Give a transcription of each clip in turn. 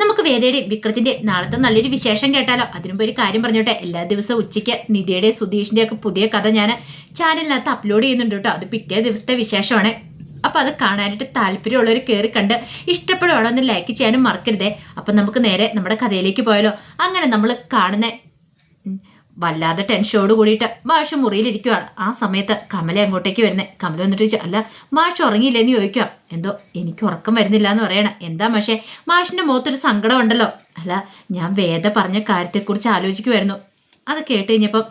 നമുക്ക് വേദയുടെയും വിക്രത്തിന്റെയും നാളത്തെ നല്ലൊരു വിശേഷം കേട്ടാലോ? അതിനുമ്പ് ഒരു കാര്യം പറഞ്ഞോട്ടെ. എല്ലാ ദിവസവും ഉച്ചയ്ക്ക് നിധിയുടെ സുധീഷിന്റെ ഒക്കെ പുതിയ കഥ ഞാൻ ചാനലിനകത്ത് അപ്ലോഡ് ചെയ്യുന്നുണ്ട് കേട്ടോ. അത് പിറ്റേ ദിവസത്തെ വിശേഷമാണ്. അപ്പൊ അത് കാണാനായിട്ട് താല്പര്യമുള്ളവർ കയറി കണ്ട് ഇഷ്ടപ്പെടുവാണോ എന്ന് ലൈക്ക് ചെയ്യാനും മറക്കരുതേ. അപ്പൊ നമുക്ക് നേരെ നമ്മുടെ കഥയിലേക്ക് പോയാലോ? അങ്ങനെ നമ്മൾ കാണുന്ന വല്ലാതെ ടെൻഷനോട് കൂടിയിട്ട് മാഷ് മുറിയിലിരിക്കുവാണ്. ആ സമയത്ത് കമല അങ്ങോട്ടേക്ക് വരുന്നത്. കമല വന്നിട്ട് ചോദിച്ചു, അല്ല മാഷ് ഉറങ്ങിയില്ലെന്ന് ചോദിക്കുക. എന്തോ എനിക്ക് ഉറക്കം വരുന്നില്ല എന്ന് പറയണം. എന്താ മാഷേ? മാഷിന്റെ മുഖത്തൊരു സങ്കടം ഉണ്ടല്ലോ. അല്ല, ഞാൻ വേദ പറഞ്ഞ കാര്യത്തെക്കുറിച്ച് ആലോചിക്കുമായിരുന്നു. അത് കേട്ട് കഴിഞ്ഞപ്പം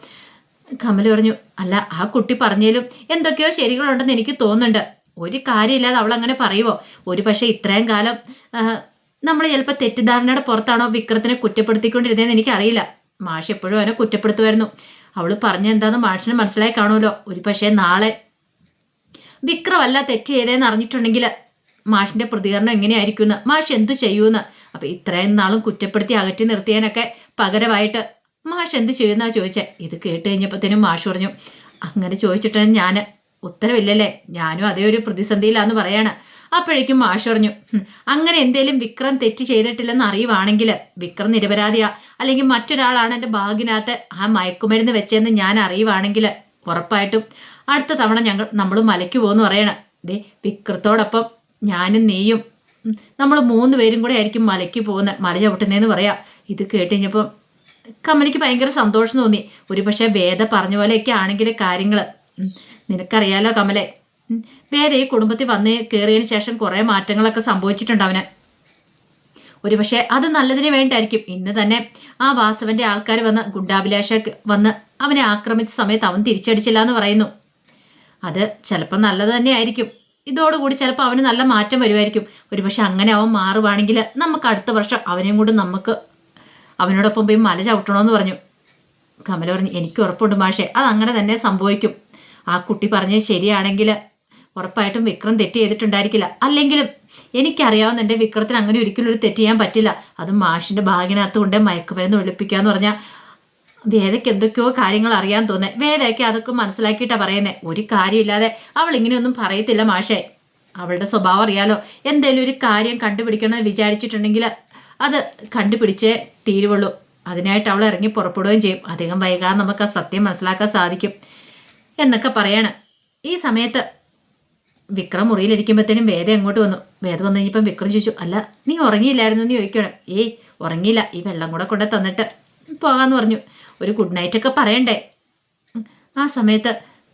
കമല പറഞ്ഞു, അല്ല ആ കുട്ടി പറഞ്ഞാലും എന്തൊക്കെയോ ശരികളുണ്ടെന്ന് എനിക്ക് തോന്നുന്നുണ്ട്. ഒരു കാര്യമില്ലാതെ അവൾ അങ്ങനെ പറയുമോ? ഒരു പക്ഷേ ഇത്രയും കാലം നമ്മൾ ചിലപ്പോൾ തെറ്റിദ്ധാരണയുടെ പുറത്താണോ വിക്രത്തിനെ കുറ്റപ്പെടുത്തിക്കൊണ്ടിരുന്നതെന്ന് എനിക്കറിയില്ല. മാഷ് എപ്പോഴും അവനെ കുറ്റപ്പെടുത്തുമായിരുന്നു. അവൾ പറഞ്ഞ എന്താന്ന് മാഷിന് മനസ്സിലായി കാണുമല്ലോ. ഒരു പക്ഷേ നാളെ വിക്രമല്ല തെറ്റ് ചെയ്തതെന്ന് അറിഞ്ഞിട്ടുണ്ടെങ്കിൽ മാഷിന്റെ പ്രതികരണം എങ്ങനെയായിരിക്കുമെന്ന്, മാഷ് എന്തു ചെയ്യുമെന്ന്. അപ്പൊ ഇത്രയും നാളും കുറ്റപ്പെടുത്തി അകറ്റി നിർത്തിയതിനൊക്കെ പകരമായിട്ട് മാഷ് എന്ത് ചെയ്യുമെന്നാ ചോദിച്ചേ. ഇത് കേട്ട് കഴിഞ്ഞപ്പോഴത്തേനും മാഷ് പറഞ്ഞു, അങ്ങനെ ചോദിച്ചിട്ട് ഞാൻ ഉത്തരവില്ലല്ലേ, ഞാനും അതേ ഒരു പ്രതിസന്ധിയിലാന്ന് പറയാണ്. അപ്പോഴേക്കും മാഷ് പറഞ്ഞു, അങ്ങനെ എന്തേലും വിക്രം തെറ്റ് ചെയ്തിട്ടില്ലെന്ന് അറിയുവാണെങ്കിൽ, വിക്രം നിരപരാധിയാ അല്ലെങ്കിൽ മറ്റൊരാളാണ് എൻ്റെ ബാഗിനകത്ത് ആ മയക്കുമരുന്ന് വെച്ചതെന്ന് ഞാൻ അറിയുവാണെങ്കിൽ ഉറപ്പായിട്ടും അടുത്ത തവണ നമ്മൾ മലയ്ക്ക് പോകുന്നു പറയണം. ദേ വിക്രത്തോടൊപ്പം ഞാനും നീയും നമ്മൾ 3 പേരും കൂടെ ആയിരിക്കും മലയ്ക്ക് പോകുന്നത്, മല ചവിട്ടുന്നതെന്ന് പറയാം. ഇത് കേട്ടുകഴിഞ്ഞപ്പം കമലിക്ക് ഭയങ്കര സന്തോഷം തോന്നി. ഒരു പക്ഷേ വേദ പറഞ്ഞ പോലെയൊക്കെ ആണെങ്കിൽ കാര്യങ്ങൾ നിനക്കറിയാലോ കമലെ, വേദ ഈ കുടുംബത്തിൽ വന്ന് കയറിയതിന് ശേഷം കുറേ മാറ്റങ്ങളൊക്കെ സംഭവിച്ചിട്ടുണ്ട് അവന്. ഒരുപക്ഷെ അത് നല്ലതിന് വേണ്ടായിരിക്കും. ഇന്ന് തന്നെ ആ വാസവന്റെ ആൾക്കാർ വന്ന് ഗുണ്ടാഭിലാഷ വന്ന് അവനെ ആക്രമിച്ച സമയത്ത് അവൻ തിരിച്ചടിച്ചില്ല എന്ന് പറയുന്നു. അത് ചിലപ്പോൾ നല്ലത് തന്നെ ആയിരിക്കും. ഇതോടുകൂടി ചിലപ്പോൾ അവന് നല്ല മാറ്റം വരുമായിരിക്കും. ഒരുപക്ഷെ അങ്ങനെ അവൻ മാറുവാണെങ്കിൽ നമുക്ക് അടുത്ത വർഷം അവനെയും കൂടെ നമുക്ക് അവനോടൊപ്പം പോയി മല ചവിട്ടണമെന്ന് പറഞ്ഞു. കമല പറഞ്ഞു, എനിക്ക് ഉറപ്പുണ്ട് മാഷെ, അതങ്ങനെ തന്നെ സംഭവിക്കും. ആ കുട്ടി പറഞ്ഞത് ശരിയാണെങ്കിൽ ഉറപ്പായിട്ടും വിക്രം തെറ്റ് ചെയ്തിട്ടുണ്ടായിരിക്കില്ല. അല്ലെങ്കിലും എനിക്കറിയാവുന്ന എൻ്റെ വിക്രത്തിന് അങ്ങനെ ഒരിക്കലും ഒരു തെറ്റ് ചെയ്യാൻ പറ്റില്ല. അതും മാഷിൻ്റെ ഭാഗിനകത്ത് കൊണ്ട് മയക്കുമരുന്ന് ഒളിപ്പിക്കുക എന്ന് പറഞ്ഞാൽ വേദയ്ക്ക് എന്തൊക്കെയോ കാര്യങ്ങൾ അറിയാൻ തോന്നേ. വേദയ്ക്ക് അതൊക്കെ മനസ്സിലാക്കിയിട്ടാണ് പറയുന്നത്. ഒരു കാര്യമില്ലാതെ അവൾ ഇങ്ങനെയൊന്നും പറയത്തില്ല മാഷേ. അവളുടെ സ്വഭാവം അറിയാലോ. എന്തെങ്കിലും ഒരു കാര്യം കണ്ടുപിടിക്കണമെന്ന് വിചാരിച്ചിട്ടുണ്ടെങ്കിൽ അത് കണ്ടുപിടിച്ചേ തീരുവുള്ളൂ. അതിനായിട്ട് അവൾ ഇറങ്ങി പുറപ്പെടുകയും ചെയ്യും. അധികം വൈകാതെ നമുക്ക് ആ സത്യം മനസ്സിലാക്കാൻ സാധിക്കും എന്നൊക്കെ പറയാണ്. ഈ സമയത്ത് വിക്രം മുറിയിലിരിക്കുമ്പോഴത്തേനും വേദ അങ്ങോട്ട് വന്നു. വേദ വന്നു കഴിഞ്ഞപ്പം വിക്രം ചോദിച്ചു, അല്ല നീ ഉറങ്ങിയില്ലായിരുന്നു എന്ന് ചോദിക്കണം. ഏയ് ഉറങ്ങിയില്ല, ഈ വെള്ളം കൂടെ കൊണ്ട് തന്നിട്ട് പോകാമെന്ന് പറഞ്ഞു. ഒരു ഗുഡ് നൈറ്റ് ഒക്കെ പറയണ്ടേ. ആ സമയത്ത്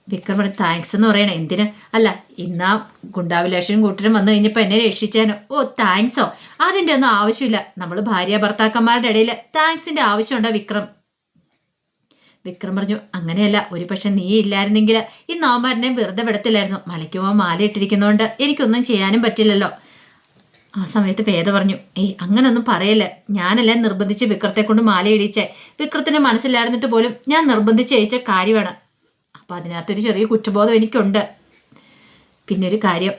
വിക്രം പറഞ്ഞു, താങ്ക്സ് എന്ന് പറയണേ. എന്തിന്? അല്ല ഇന്നാ ഗുണ്ടാഭിലാഷനും കൂട്ടരും വന്നു കഴിഞ്ഞപ്പോൾ എന്നെ രക്ഷിച്ചാനോ? ഓ താങ്ക്സോ? അതിൻ്റെ ഒന്നും ആവശ്യമില്ല. നമ്മൾ ഭാര്യ ഭർത്താക്കന്മാരുടെ ഇടയിൽ താങ്ക്സിൻ്റെ ആവശ്യമുണ്ടോ വിക്രം? വിക്രം പറഞ്ഞു, അങ്ങനെയല്ല, ഒരു പക്ഷെ നീ ഇല്ലായിരുന്നെങ്കിൽ ഈ നവമാരനെ വെറുതെ വിടത്തില്ലായിരുന്നു. മലയ്ക്ക് പോകാൻ മാല ഇട്ടിരിക്കുന്നതുകൊണ്ട് എനിക്കൊന്നും ചെയ്യാനും പറ്റില്ലല്ലോ. ആ സമയത്ത് വേദ പറഞ്ഞു, ഏയ് അങ്ങനൊന്നും പറയല്ലേ, ഞാനല്ലേ നിർബന്ധിച്ച് വിക്രത്തെ കൊണ്ട് മാല ഇടിച്ചേ. വിക്രത്തിന് മനസ്സിലായിരുന്നിട്ട് പോലും ഞാൻ നിർബന്ധിച്ച് അയച്ച കാര്യമാണ്. അപ്പം അതിനകത്തൊരു ചെറിയ കുറ്റബോധം എനിക്കുണ്ട്. പിന്നെ ഒരു കാര്യം,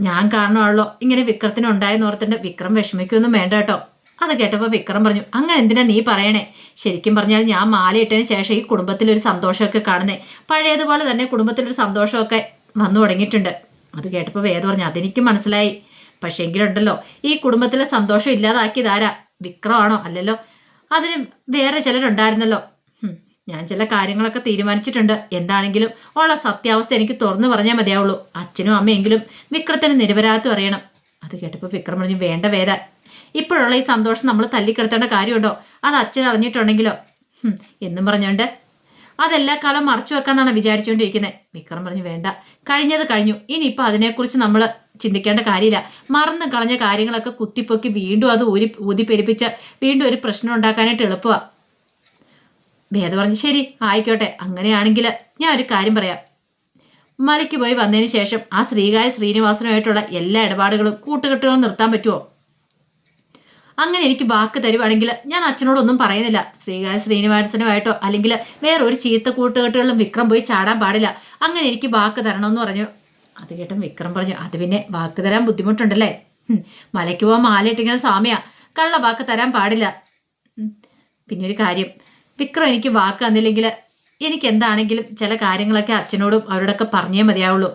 ഞാൻ കാരണമാണല്ലോ ഇങ്ങനെ വിക്രത്തിന് ഉണ്ടായെന്ന് ഓർത്തിട്ട് വിക്രം വിഷമിക്കൊന്നും വേണ്ട കേട്ടോ. അത് കേട്ടപ്പോൾ വിക്രം പറഞ്ഞു, അങ്ങനെ എന്തിനാ നീ പറയണേ? ശരിക്കും പറഞ്ഞാൽ ഞാൻ മാലയിട്ടതിന് ശേഷം ഈ കുടുംബത്തിലൊരു സന്തോഷമൊക്കെ കാണുന്നേ. പഴയതുപോലെ തന്നെ കുടുംബത്തിലൊരു സന്തോഷമൊക്കെ വന്നു തുടങ്ങിയിട്ടുണ്ട്. അത് കേട്ടപ്പോൾ വേദ പറഞ്ഞു, അതെനിക്ക് മനസ്സിലായി. പക്ഷേ എങ്കിലുണ്ടല്ലോ, ഈ കുടുംബത്തിലെ സന്തോഷം ഇല്ലാതാക്കിയതാരാ? വിക്രമാണോ? അല്ലല്ലോ, അതിന് വേറെ ചിലരുണ്ടായിരുന്നല്ലോ. ഞാൻ ചില കാര്യങ്ങളൊക്കെ തീരുമാനിച്ചിട്ടുണ്ട്. എന്താണെങ്കിലും ഉള്ള സത്യാവസ്ഥ എനിക്ക് തുറന്നു പറഞ്ഞാൽ മതിയാവുള്ളൂ. അച്ഛനും അമ്മയെങ്കിലും വിക്രത്തിന് നിരപരാധിത്വം അറിയണം. അത് കേട്ടപ്പോൾ വിക്രം പറഞ്ഞു, വേണ്ട വേദ, ഇപ്പോഴുള്ള ഈ സന്തോഷം നമ്മൾ തല്ലിക്കിടത്തേണ്ട കാര്യമുണ്ടോ? അത് അച്ഛൻ അറിഞ്ഞിട്ടുണ്ടെങ്കിലോ എന്നും പറഞ്ഞുകൊണ്ട് അതെല്ലാ കാലം മറച്ചു വെക്കാന്നാണ് വിചാരിച്ചുകൊണ്ടിരിക്കുന്നത്. വിക്രം പറഞ്ഞു, വേണ്ട, കഴിഞ്ഞത് കഴിഞ്ഞു. ഇനിയിപ്പോൾ അതിനെക്കുറിച്ച് നമ്മൾ ചിന്തിക്കേണ്ട കാര്യമില്ല. മറന്നു കളഞ്ഞ കാര്യങ്ങളൊക്കെ കുത്തിപ്പൊക്കി വീണ്ടും അത് ഊതിപ്പെരിപ്പിച്ച് വീണ്ടും ഒരു പ്രശ്നം ഉണ്ടാക്കാനായിട്ട് എളുപ്പമാണ്. ഭേദ പറഞ്ഞു, ശരി ആയിക്കോട്ടെ, അങ്ങനെയാണെങ്കിൽ ഞാൻ ഒരു കാര്യം പറയാം. മലയ്ക്ക് പോയി വന്നതിന് ശേഷം ആ ശ്രീനിവാസനുമായിട്ടുള്ള എല്ലാ ഇടപാടുകളും കൂട്ടുകെട്ടുകളും നിർത്താൻ പറ്റുമോ? അങ്ങനെ എനിക്ക് വാക്ക് തരുവാണെങ്കിൽ ഞാൻ അച്ഛനോടൊന്നും പറയുന്നില്ല. ശ്രീനിവാസനുമായിട്ടോ അല്ലെങ്കിൽ വേറൊരു ചീത്ത കൂട്ടുകെട്ടുകളിലും വിക്രം പോയി ചാടാൻ പാടില്ല. അങ്ങനെ എനിക്ക് വാക്ക് തരണമെന്ന് പറഞ്ഞു. അത് കേട്ടും വിക്രം പറഞ്ഞു, അത് പിന്നെ വാക്ക് തരാൻ ബുദ്ധിമുട്ടുണ്ടല്ലേ. മലയ്ക്ക് പോകാൻ മാലയിട്ടിങ്ങനെ സ്വാമിയാ, കള്ള വാക്ക് തരാൻ പാടില്ല. പിന്നെ ഒരു കാര്യം, വിക്രം എനിക്ക് വാക്ക് തന്നില്ലെങ്കിൽ എനിക്ക് എന്താണെങ്കിലും ചില കാര്യങ്ങളൊക്കെ അച്ഛനോടും അവരോടൊക്കെ പറഞ്ഞേ മതിയാവുള്ളൂ.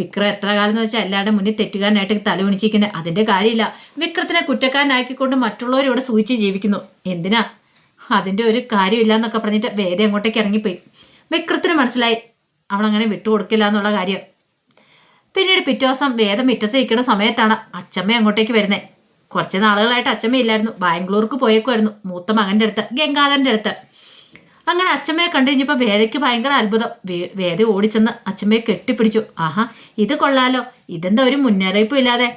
വിക്രം എത്ര കാലം എന്ന് വെച്ചാൽ എല്ലാവരുടെ മുന്നിൽ തെറ്റുകാരനായിട്ട് തലകുണിച്ചിരിക്കുന്നത്. അതിൻ്റെ കാര്യമില്ല, വിക്രത്തിനെ കുറ്റക്കാരനാക്കിക്കൊണ്ട് മറ്റുള്ളവർ ഇവിടെ സൂചിച്ച് ജീവിക്കുന്നു. എന്തിനാ? അതിൻ്റെ ഒരു കാര്യമില്ല എന്നൊക്കെ പറഞ്ഞിട്ട് വേദ അങ്ങോട്ടേക്ക് ഇറങ്ങിപ്പോയി. വിക്രത്തിന് മനസ്സിലായി അവളങ്ങനെ വിട്ടുകൊടുക്കില്ല എന്നുള്ള കാര്യം. പിന്നീട് പിറ്റേ ദിവസം വേദ മുറ്റത്ത് നിൽക്കുന്ന സമയത്താണ് അച്ചമ്മ അങ്ങോട്ടേക്ക് വരുന്നത്. കുറച്ച് നാളുകളായിട്ട് അച്ചമ്മ ഇല്ലായിരുന്നു, ബാംഗ്ലൂർക്ക് പോയേക്കുമായിരുന്നു മൂത്ത മകൻ്റെ അടുത്ത്, ഗംഗാധരൻ്റെ അടുത്ത്. അങ്ങനെ അച്ചമ്മയെ കണ്ടു കഴിഞ്ഞപ്പോൾ വേദയ്ക്ക് ഭയങ്കര അത്ഭുതം. വേദ ഓടിച്ചെന്ന് അച്ചമ്മയെ കെട്ടിപ്പിടിച്ചു. ആഹാ, ഇത് കൊള്ളാലോ, ഇതെന്താ ഒരു മുന്നറിയിപ്പും ഇല്ലാതെ?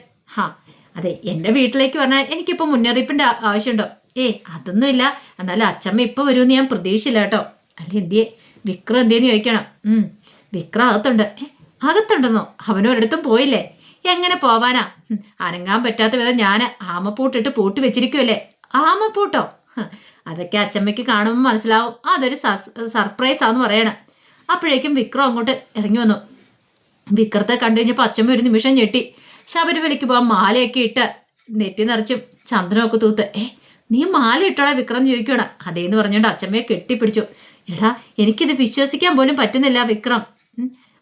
അതെ, എൻ്റെ വീട്ടിലേക്ക് പറഞ്ഞാൽ എനിക്കിപ്പോൾ മുന്നറിയിപ്പിൻ്റെ ആവശ്യമുണ്ടോ? അതൊന്നുമില്ല, എന്നാലും അച്ചമ്മ ഇപ്പോൾ വരുമെന്ന് ഞാൻ പ്രതീക്ഷിച്ചില്ല കേട്ടോ. അല്ല എന്തിയെ? വിക്രം എന്തേന്ന് ചോദിക്കണം. വിക്രം അകത്തുണ്ട്. അകത്തുണ്ടെന്നോ? അവനൊരിടത്തും പോയില്ലേ? എങ്ങനെ പോവാനാ? അനങ്ങാൻ പറ്റാത്ത വിധം ഞാൻ ആമപ്പൂട്ടിട്ട് പൂട്ടി വെച്ചിരിക്കുമല്ലേ. ആമപ്പൂട്ടോ? അതൊക്കെ അച്ചമ്മയ്ക്ക് കാണുമ്പോൾ മനസ്സിലാവും അതൊരു സർപ്രൈസാന്ന് പറയണം. അപ്പോഴേക്കും വിക്രം അങ്ങോട്ട് ഇറങ്ങി വന്നു. വിക്രത്തെ കണ്ടു കഴിഞ്ഞപ്പോൾ അച്ചമ്മ ഒരു നിമിഷം ഞെട്ടി. ശബരിമലയ്ക്ക് പോകാൻ മാലയൊക്കെ ഇട്ട് നെറ്റി നിറച്ചും ചന്ദനമൊക്കെ തൂത്ത്. നീ മാല ഇട്ടോടാ വിക്രം ചോദിക്കണം. അതേന്ന് പറഞ്ഞുകൊണ്ട് അച്ചമ്മയെ കെട്ടിപ്പിടിച്ചു. എടാ, എനിക്കിത് വിശ്വസിക്കാൻ പോലും പറ്റുന്നില്ല വിക്രം.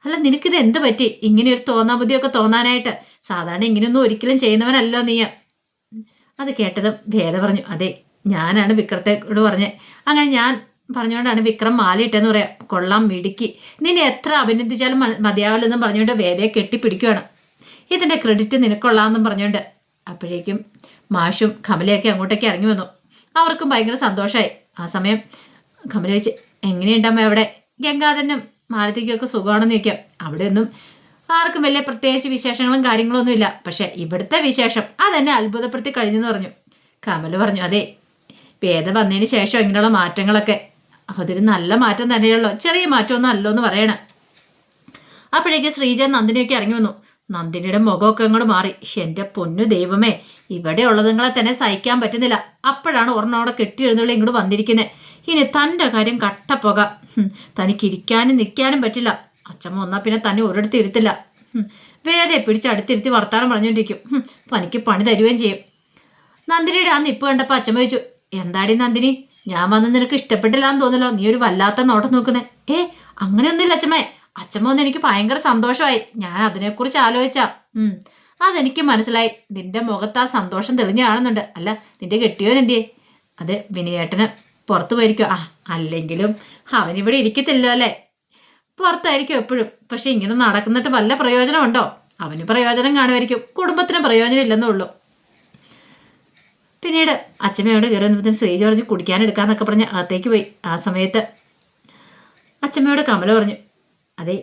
അല്ല, നിനക്കിത് എന്ത് പറ്റി ഇങ്ങനെ ഒരു തോന്നാബുദ്ധിയൊക്കെ തോന്നാനായിട്ട്? സാധാരണ ഇങ്ങനെയൊന്നും ഒരിക്കലും ചെയ്യുന്നവനല്ലോ നീ. അത് കേട്ടതും വേദ പറഞ്ഞു, അതെ, ഞാനാണ് വിക്രത്തോട് പറഞ്ഞത്. അങ്ങനെ ഞാൻ പറഞ്ഞുകൊണ്ടാണ് വിക്രം മാല ഇട്ടെന്ന് പറയാം. കൊള്ളാം, മിടുക്കി, നിന്നെ എത്ര അഭിനന്ദിച്ചാലും മതിയാവില്ലെന്നും പറഞ്ഞുകൊണ്ട് വേദയെ കെട്ടിപ്പിടിക്കുകയാണ്. ഇതിൻ്റെ ക്രെഡിറ്റ് നിനക്കൊള്ളാമെന്നും പറഞ്ഞുകൊണ്ട്. അപ്പോഴേക്കും മാഷും കമലയൊക്കെ അങ്ങോട്ടേക്ക് ഇറങ്ങി വന്നു. അവർക്കും ഭയങ്കര സന്തോഷമായി. ആ സമയം കമല വെച്ച്, എങ്ങനെയുണ്ടമ്മ അവിടെ? ഗംഗാധരനും മാലതിക്കൊക്കെ സുഖമാണെന്ന് ചോദിക്കാം. അവിടെയൊന്നും ആർക്കും വലിയ പ്രത്യേകിച്ച് വിശേഷങ്ങളും കാര്യങ്ങളൊന്നും ഇല്ല. പക്ഷെ ഇവിടുത്തെ വിശേഷം അതെന്നെ അത്ഭുതപ്പെടുത്തി കഴിഞ്ഞെന്ന് പറഞ്ഞു. കമല പറഞ്ഞു, അതെ, വേദ വന്നതിന് ശേഷം ഇങ്ങനെയുള്ള മാറ്റങ്ങളൊക്കെ അതൊരു നല്ല മാറ്റം തന്നെയുള്ളൂ, ചെറിയ മാറ്റമൊന്നും അല്ലോ എന്ന് പറയണം. അപ്പോഴേക്ക് ശ്രീജ നന്ദിനിയൊക്കെ ഇറങ്ങി വന്നു. നന്ദിനിയുടെ മുഖമൊക്കെ അങ്ങോട്ട് മാറി. എൻ്റെ പൊന്നു ദൈവമേ, ഇവിടെ ഉള്ളതുങ്ങളെ തന്നെ സഹിക്കാൻ പറ്റുന്നില്ല. അപ്പോഴാണ് ഒരെണ്ണോടെ കെട്ടിയെഴുന്നള്ളി ഇങ്ങോട്ട് വന്നിരിക്കുന്നത്. ഇനി തൻ്റെ കാര്യം കട്ടപ്പോക. തനിക്ക് ഇരിക്കാനും നിൽക്കാനും പറ്റില്ല. അച്ചമ്മ വന്നാൽ പിന്നെ തന്നെ ഒരിടത്ത് ഇരുത്തില്ല. വേദയെ പിടിച്ച് അടുത്തിരുത്തി വർത്താനം പറഞ്ഞുകൊണ്ടിരിക്കും. തനിക്ക് പണി തരുകയും ചെയ്യും. നന്ദിനിയുടെ ആ നിപ്പ് കണ്ടപ്പോൾ അച്ചമ്മ ചോദിച്ചു, എന്താടി നന്ദിനി, ഞാൻ വന്ന് നിനക്ക് ഇഷ്ടപ്പെട്ടില്ല എന്ന് തോന്നല്ലോ, നീ ഒരു വല്ലാത്ത നോട്ടം നോക്കുന്നേ. അങ്ങനെയൊന്നുമില്ല അച്ചമ്മേ. അച്ചമ്മ വന്ന് എനിക്ക് ഭയങ്കര സന്തോഷമായി. ഞാൻ അതിനെക്കുറിച്ച് ആലോചിച്ചാ. അതെനിക്ക് മനസ്സിലായി. നിന്റെ മുഖത്ത് ആ സന്തോഷം തെളിഞ്ഞു കാണുന്നുണ്ട്. അല്ല, നിന്റെ കെട്ടിയോൻ എന്തിയേ? അത് വിനയേട്ടന് പുറത്തു പോയിരിക്കും. അല്ലെങ്കിലും അവനിവിടെ ഇരിക്കത്തില്ലോ അല്ലേ, പുറത്തായിരിക്കും എപ്പോഴും. പക്ഷെ ഇങ്ങനെ നടക്കുന്നിട്ട് വല്ല പ്രയോജനമുണ്ടോ? അവന് പ്രയോജനം കാണുമായിരിക്കും, കുടുംബത്തിന് പ്രയോജനം ഇല്ലെന്നേ ഉള്ളൂ. പിന്നീട് അച്ചമ്മയോട് കയറി വന്നപ്പോൾ ശ്രീ ജോർജ് കുടിക്കാനെടുക്കാന്നൊക്കെ പറഞ്ഞ് അകത്തേക്ക് പോയി. ആ സമയത്ത് അച്ചമ്മയോട് കമല പറഞ്ഞു, അതെ,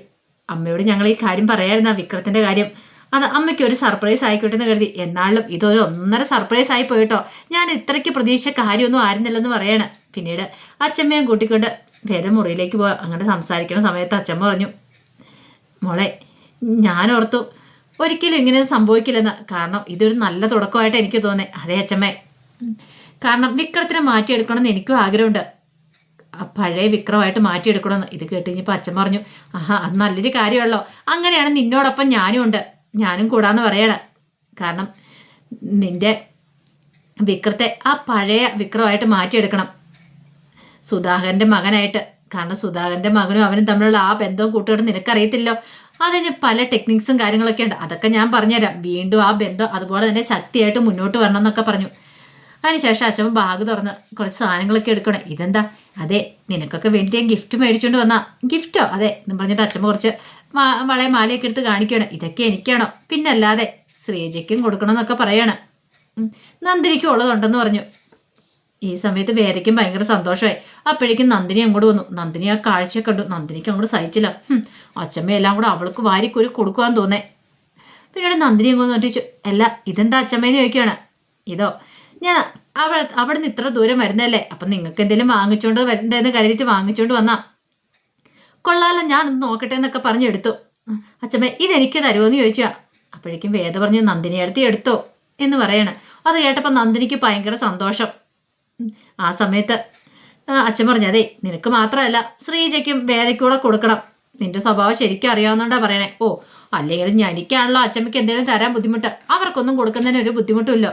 അമ്മയോട് ഞങ്ങൾ ഈ കാര്യം പറയാമായിരുന്നു, വിക്രത്തിൻ്റെ കാര്യം. അത് അമ്മയ്ക്ക് ഒരു സർപ്രൈസ് ആയിക്കോട്ടെ എന്ന് കരുതി. എന്നാലും ഇതൊരു 1.5 സർപ്രൈസ് ആയി പോയിട്ടോ. ഞാൻ ഇത്രയ്ക്ക് പ്രതീക്ഷിച്ച കാര്യമൊന്നും ആയിരുന്നില്ലെന്ന് പറയണം. പിന്നീട് അച്ചമ്മയും കൂട്ടിക്കൊണ്ട് വേദ മുറിയിലേക്ക് പോകാം. അങ്ങനെ സംസാരിക്കുന്ന സമയത്ത് അച്ചമ്മ പറഞ്ഞു, മോളെ, ഞാനോർത്തു ഒരിക്കലും ഇങ്ങനെ സംഭവിക്കില്ലെന്ന്. കാരണം ഇതൊരു നല്ല തുടക്കമായിട്ട് എനിക്ക് തോന്നി. അതേ അച്ചമ്മേ, കാരണം വിക്രത്തിനെ മാറ്റിയെടുക്കണമെന്ന് എനിക്കും ആഗ്രഹമുണ്ട്. പഴയ വിക്രമായിട്ട് മാറ്റിയെടുക്കണമെന്ന്. ഇത് കേട്ട് കഴിഞ്ഞപ്പോൾ അച്ഛൻ പറഞ്ഞു, അത് നല്ലൊരു കാര്യമല്ലോ. അങ്ങനെയാണ് നിന്നോടൊപ്പം ഞാനും ഉണ്ട്, ഞാനും കൂടാന്ന് പറയണം. കാരണം നിന്റെ വിക്രത്തെ ആ പഴയ വിക്രമായിട്ട് മാറ്റിയെടുക്കണം, സുധാകരൻ്റെ മകനായിട്ട്. കാരണം സുധാകരൻ്റെ മകനും അവനും തമ്മിലുള്ള ആ ബന്ധവും കൂട്ടുകെട്ടും നിനക്കറിയത്തില്ലോ. അതിന് പല ടെക്നിക്സും കാര്യങ്ങളൊക്കെ ഉണ്ട്, അതൊക്കെ ഞാൻ പറഞ്ഞുതരാം. വീണ്ടും ആ ബന്ധം അതുപോലെ തന്നെ ശക്തിയായിട്ട് മുന്നോട്ട് വരണം എന്നൊക്കെ പറഞ്ഞു. അതിനുശേഷം അച്ഛൻ ബാഗ് തുറന്ന് കുറച്ച് സാധനങ്ങളൊക്കെ എടുക്കണം. ഇതെന്താ? അതെ, നിനക്കൊക്കെ വേണ്ടി ഞാൻ ഗിഫ്റ്റ് മേടിച്ചുകൊണ്ട് വന്നാ. ഗിഫ്റ്റോ? അതെ എന്ന് പറഞ്ഞിട്ട് അച്ഛൻ കുറച്ച് വളയെ മാലയൊക്കെ എടുത്ത് കാണിക്കണം. ഇതൊക്കെ എനിക്കാണോ? പിന്നല്ലാതെ ശ്രീജയ്ക്കും കൊടുക്കണം എന്നൊക്കെ പറയണം. നന്ദിനിക്കും ഉള്ളതുണ്ടെന്ന് പറഞ്ഞു. ഈ സമയത്ത് വേദയ്ക്കും ഭയങ്കര സന്തോഷമായി. അപ്പോഴേക്കും നന്ദിനി അങ്ങോട്ട് വന്നു. നന്ദിനി ആ കാഴ്ച കണ്ടു. നന്ദിനിക്ക് അങ്ങോട്ട് സഹിച്ചില്ല. അച്ഛമ്മയെല്ലാം കൂടെ അവൾക്ക് വാരിക്കൊരു കൊടുക്കുവാന്ന് തോന്നേ. പിന്നീട് നന്ദിനി അങ്ങോട്ട് നോട്ടിച്ചു, അല്ല ഇതെന്താ അച്ഛമ്മേന്ന് ചോദിക്കുകയാണ്. ഇതോ, ഞാൻ അവിടെ നിന്ന് ഇത്ര ദൂരം വരുന്നതല്ലേ, അപ്പം നിങ്ങൾക്ക് എന്തെങ്കിലും വാങ്ങിച്ചുകൊണ്ട് വരണ്ടെന്ന് കരുതിയിട്ട് വാങ്ങിച്ചുകൊണ്ട് വന്നാ. കൊള്ളാലോ, ഞാനൊന്ന് നോക്കട്ടെ എന്നൊക്കെ പറഞ്ഞെടുത്തു. അച്ഛമ്മ ഇതെനിക്ക് തരുമോയെന്ന് ചോദിച്ചാ. അപ്പോഴേക്കും വേദ പറഞ്ഞു, നന്ദിനി എടുത്തോ എന്ന് പറയണം. അത് കേട്ടപ്പോൾ നന്ദിനിക്ക് ഭയങ്കര സന്തോഷം. ആ സമയത്ത് അച്ഛൻ പറഞ്ഞു, അതെ, നിനക്ക് മാത്രമല്ല ശ്രീജയ്ക്കും വേദയ്ക്കൂടെ കൊടുക്കണം. നിന്റെ സ്വഭാവം ശരിക്കും അറിയാവുന്നതുകൊണ്ടാ പറയണേ. അല്ലെങ്കിൽ എനിക്കാണല്ലോ അച്ഛമ്മയ്ക്ക് എന്തെങ്കിലും തരാൻ ബുദ്ധിമുട്ട്, അവർക്കൊന്നും കൊടുക്കുന്നതിന് ഒരു ബുദ്ധിമുട്ടില്ലോ.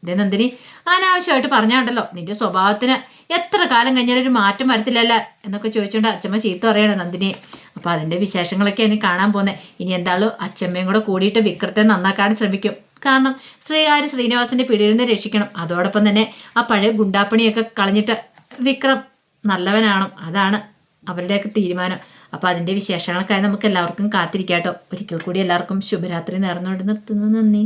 ഇതേ നന്ദിനി അനാവശ്യമായിട്ട് പറഞ്ഞാണ്ടല്ലോ, നിന്റെ സ്വഭാവത്തിന് എത്ര കാലം കഴിഞ്ഞാലും ഒരു മാറ്റം വരത്തില്ലല്ല എന്നൊക്കെ ചോദിച്ചുകൊണ്ട് അച്ഛമ്മ ചീത്ത പറയണം നന്ദിനിയെ. അപ്പോൾ അതിൻ്റെ വിശേഷങ്ങളൊക്കെ ഇനി കാണാൻ പോകുന്നത്. ഇനി എന്തായാലും അച്ഛമ്മയും കൂടെ കൂടിയിട്ട് വിക്രത്തെ നന്നാക്കാൻ ശ്രമിക്കും. കാരണം ശ്രീനിവാസന്റെ പിടിയിൽ നിന്ന് രക്ഷിക്കണം. അതോടൊപ്പം തന്നെ ആ പഴയ ഗുണ്ടാപ്പണിയൊക്കെ കളഞ്ഞിട്ട് വിക്രം നല്ലവനാണ്. അതാണ് അവരുടെയൊക്കെ തീരുമാനം. അപ്പോൾ അതിൻ്റെ വിശേഷങ്ങൾക്കായി നമുക്ക് എല്ലാവർക്കും കാത്തിരിക്കാം കേട്ടോ. ഒരിക്കൽ കൂടി എല്ലാവർക്കും ശുഭരാത്രി നേർന്നുകൊണ്ട് നിർത്തുന്നു. നന്ദി.